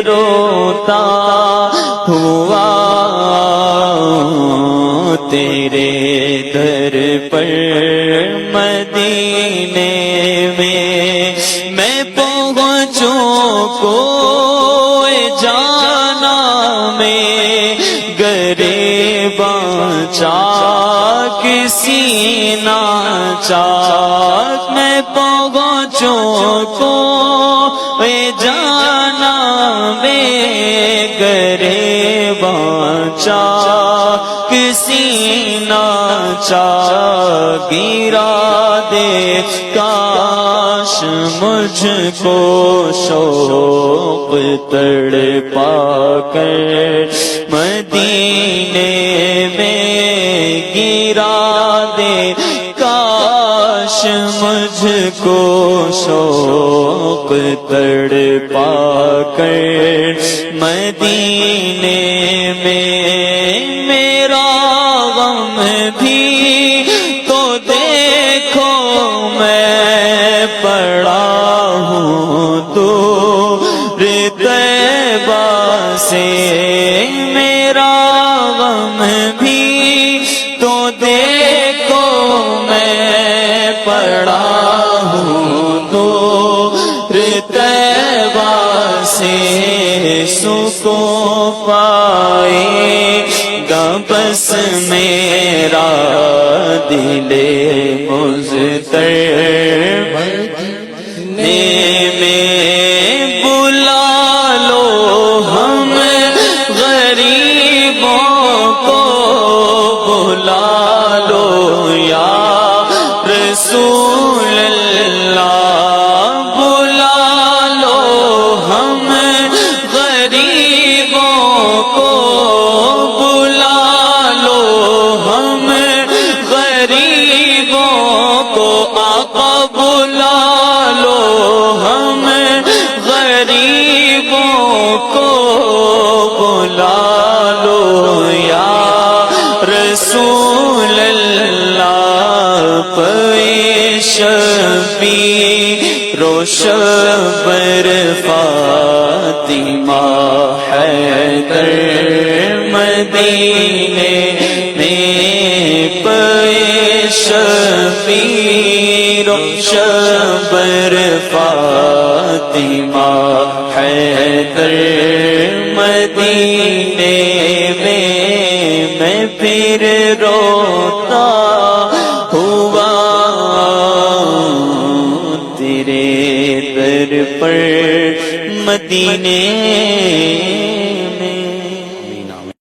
روتا ہوا تیرے در پر مدینے میں پہنچوں کوئی جانا میں گریباں چاک سینہ چاک میں پہنچوں کوئی جانا میں گریباں چاک سینہ چاک گرا دے کاش مجھ کو شوق تڑپا کر مدینے میں گرا دے کاش مجھ کو شوق تڑپا کر مدینے میں میرا غم بھی تو دیکھو میں پڑا ہوں دور طیبہ سے میرا غم بھی تو دیکھو میں پڑا ہوں دور طیبہ سے سکون پائے گا بس میرا دل مضطرب میں بلا لو ہم غریبوں کو بلا لو یا رسول اللہ بلا لو ہم غریبوں کو بلا لو ہم غریبوں کو آقا بلا لو ہم غریبوں کو بلا لو یا رسول اللہ شبیر و شبر فاطمہ حیدر مدینے میں شبیر و شبر فاطمہ حیدر مدینے میں پھر روتا ہوا تیرے در پر مدینے